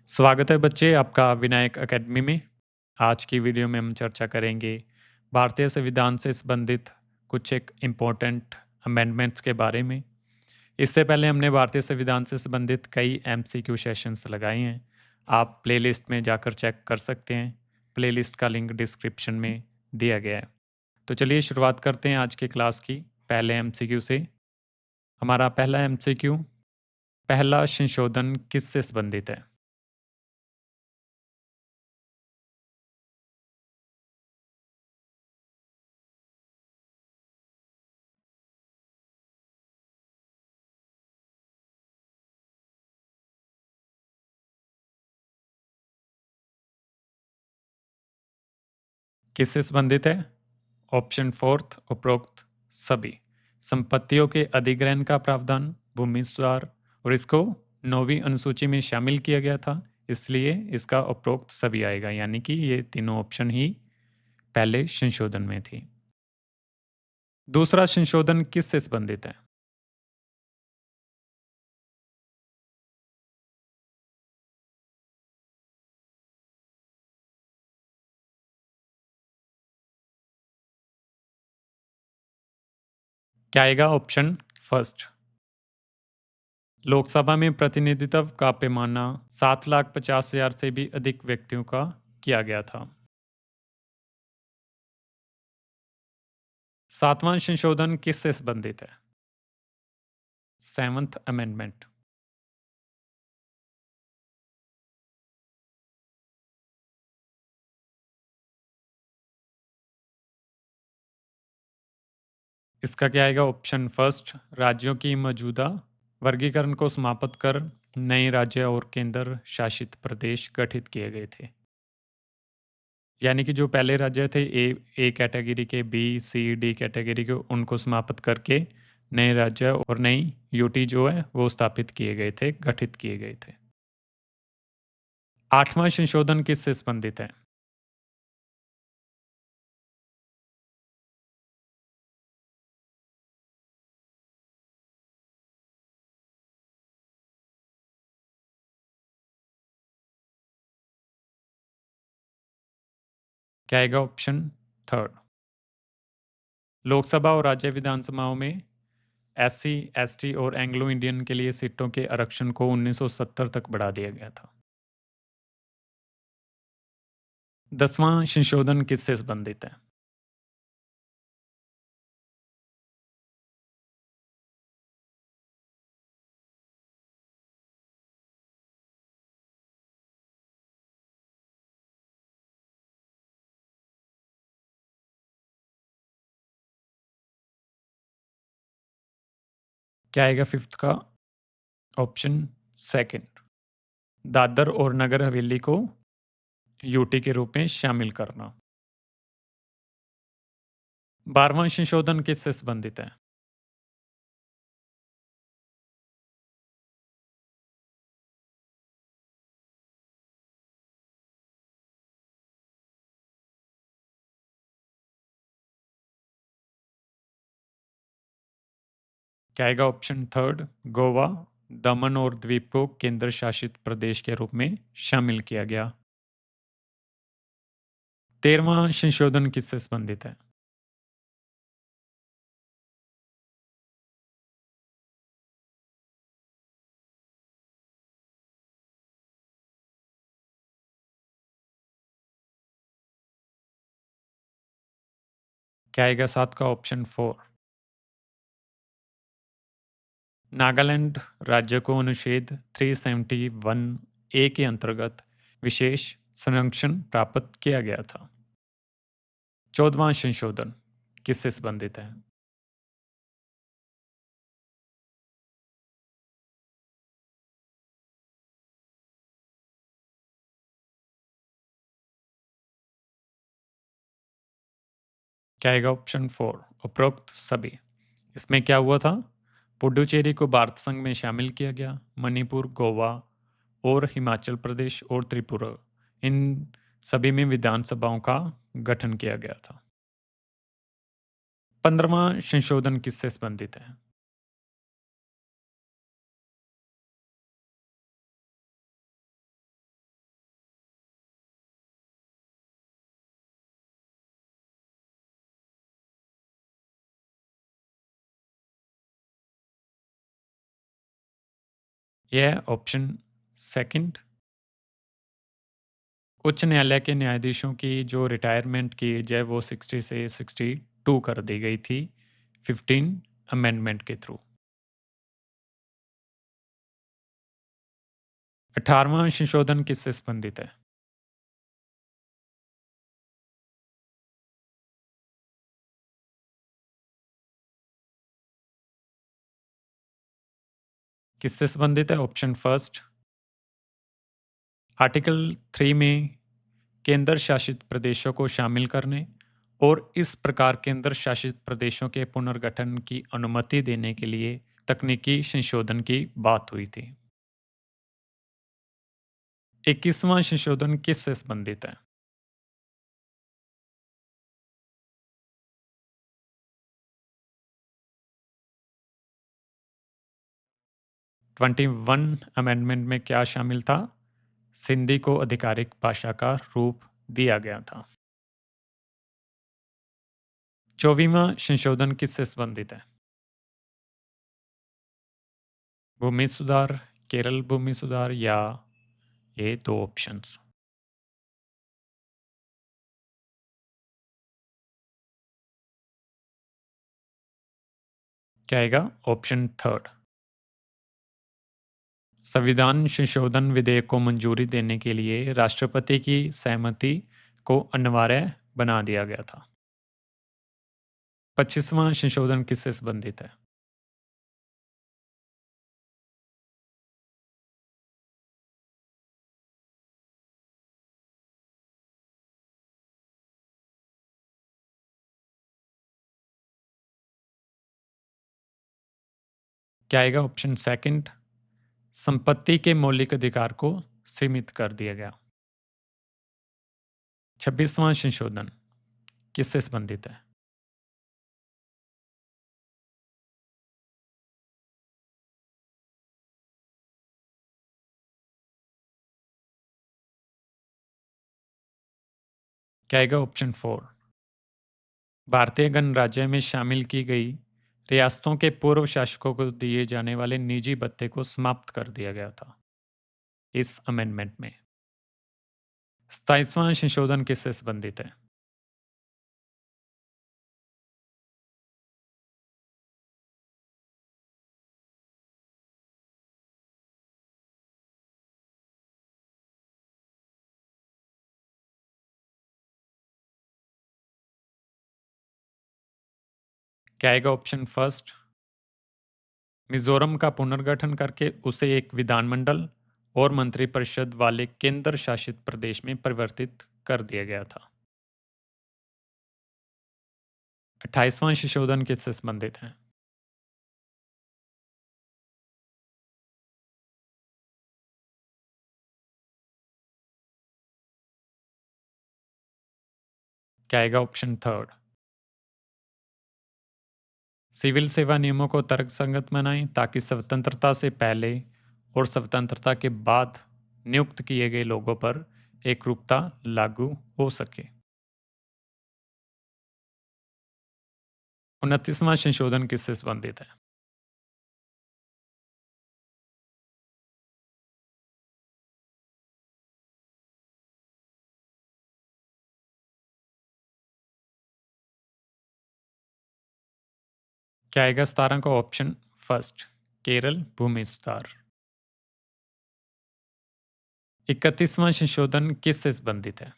स्वागत है बच्चे आपका विनायक एकेडमी में। आज की वीडियो में हम चर्चा करेंगे भारतीय संविधान से संबंधित कुछ एक इम्पोर्टेंट अमेंडमेंट्स के बारे में। इससे पहले हमने भारतीय संविधान से संबंधित कई एमसीक्यू सेशंस लगाए हैं। आप प्लेलिस्ट में जाकर चेक कर सकते हैं। प्लेलिस्ट का लिंक डिस्क्रिप्शन में दिया गया है। तो चलिए शुरुआत करते हैं आज की क्लास की पहले एमसीक्यू से। हमारा पहला एमसीक्यू, पहला संशोधन किससे संबंधित है? किससे संबंधित है? ऑप्शन फोर्थ, उपरोक्त सभी संपत्तियों के अधिग्रहण का प्रावधान भूमि सुधार, और इसको 9वीं अनुसूची में शामिल किया गया था, इसलिए इसका उपरोक्त सभी आएगा, यानी कि ये तीनों ऑप्शन ही पहले संशोधन में थी। दूसरा संशोधन किससे संबंधित है? क्या आएगा? Option first. लोकसभा में प्रतिनिधित्व का पैमाना 7,50,000 से भी अधिक व्यक्तियों का किया गया था। सातवां संशोधन किससे संबंधित है? Seventh amendment. इसका क्या आएगा? ऑप्शन फर्स्ट, राज्यों की मौजूदा वर्गीकरण को समाप्त कर नए राज्य और केंद्र शासित प्रदेश गठित किए गए थे। यानी कि जो पहले राज्य थे ए कैटेगरी के, बी सी डी कैटेगरी के, उनको समाप्त करके नए राज्य और नई यूटी जो है वो स्थापित किए गए थे, गठित किए गए थे। आठवां संशोधन किससे संबंधित है? क्या आएगा? Option third. लोकसभा और राज्य विधानसभाओं में एससी, एसटी और एंग्लो इंडियन के लिए सीटों के आरक्षण को 1970 तक बढ़ा दिया गया था। 10वां संशोधन किससे संबंधित है? क्या आएगा फिफ्थ का? ऑप्शन सेकंड, दादर और नगर हवेली को यूटी के रूप में शामिल करना। 12वां संशोधन किससे संबंधित है? क्या आएगा? ऑप्शन थर्ड, गोवा, दमन और द्वीप को केंद्र शासित प्रदेश के रूप में शामिल किया गया। 13वां संशोधन किससे संबंधित है? क्या आएगा? सात का? ऑप्शन फोर, नागालैंड राज्य को अनुच्छेद 371 ए के अंतर्गत विशेष संरक्षण प्राप्त किया गया था। 14वां संशोधन किससे संबंधित है? क्या आएगा? ऑप्शन फोर, उपरोक्त सभी। इसमें क्या हुआ था? पुडुचेरी को भारत संघ में शामिल किया गया। मणिपुर, गोवा और हिमाचल प्रदेश और त्रिपुरा, इन सभी में विधानसभाओं का गठन किया गया था। 15वां संशोधन किससे संबंधित है? यह है ऑप्शन सेकंड। उच्च न्यायालय के न्यायाधीशों की जो रिटायरमेंट की एज है वो 60 से 62 कर दी गई थी 15 अमेंडमेंट के थ्रू। 18वां संशोधन किससे संबंधित है? किससे संबंधित है? ऑप्शन फर्स्ट, आर्टिकल 3 में केंद्र शासित प्रदेशों को शामिल करने और इस प्रकार केंद्र शासित प्रदेशों के पुनर्गठन की अनुमति देने के लिए तकनीकी संशोधन की बात हुई थी। 21वां संशोधन किससे संबंधित है? 21 अमेंडमेंट में क्या शामिल था? सिंधी को आधिकारिक भाषा का रूप दिया गया था। 24वां संशोधन किससे संबंधित है? भूमि सुधार, केरल भूमि सुधार या ये दो ऑप्शंस? क्या आएगा? Option third. संविधान संशोधन विधेयक को मंजूरी देने के लिए राष्ट्रपति की सहमति को अनिवार्य बना दिया गया था। 25वां संशोधन किससे संबंधित है? क्या आएगा? ऑप्शन सेकंड, संपत्ति के मौलिक अधिकार को सीमित कर दिया गया। 26वां संशोधन किससे संबंधित है? क्या आएगा? ऑप्शन फोर, भारतीय गणराज्य में शामिल की गई रियासतों के पूर्व शासकों को दिए जाने वाले निजी भत्ते को समाप्त कर दिया गया था इस अमेंडमेंट में। 27वां संशोधन किससे संबंधित है? क्या आएगा? ऑप्शन फर्स्ट, मिजोरम का पुनर्गठन करके उसे एक विधानमंडल और मंत्रिपरिषद वाले केंद्र शासित प्रदेश में परिवर्तित कर दिया गया था। 28वां संशोधन किससे संबंधित है? क्या आएगा? ऑप्शन थर्ड, सिविल सेवा नियमों को तर्कसंगत बनाएं ताकि स्वतंत्रता से पहले और स्वतंत्रता के बाद नियुक्त किए गए लोगों पर एकरूपता लागू हो सके। 29वां संशोधन किससे संबंधित है? क्या आएगा? 17 का ऑप्शन फर्स्ट, केरल भूमि सुधार। 31वां संशोधन किससे संबंधित है?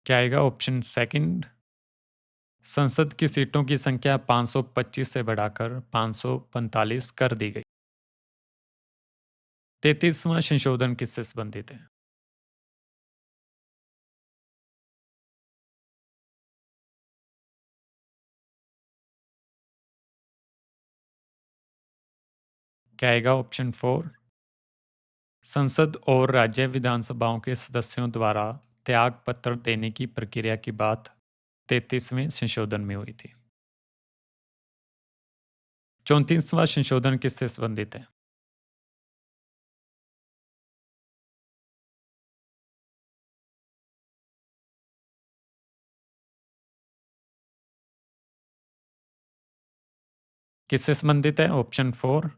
क्या आएगा? ऑप्शन सेकंड, संसद की सीटों की संख्या 525 से बढ़ाकर 545 कर दी गई। 33वां संशोधन किससे संबंधित है? क्या आएगा? ऑप्शन फोर, संसद और राज्य विधानसभाओं के सदस्यों द्वारा त्याग पत्र देने की प्रक्रिया की बात 33वें संशोधन में हुई थी। 34वां संशोधन किससे संबंधित है? किससे संबंधित है? ऑप्शन 4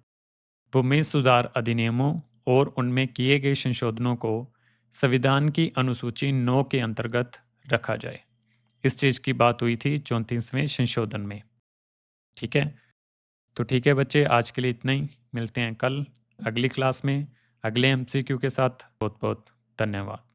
भूमि सुधार अधिनियमों और उनमें किए गए संशोधनों को संविधान की अनुसूची 9 के अंतर्गत रखा जाए। इस चीज़ की बात हुई थी 34वें संशोधन में। ठीक है? तो ठीक है बच्चे, आज के लिए इतना ही। मिलते हैं कल अगली क्लास में अगले एमसीक्यू के साथ। बहुत बहुत धन्यवाद।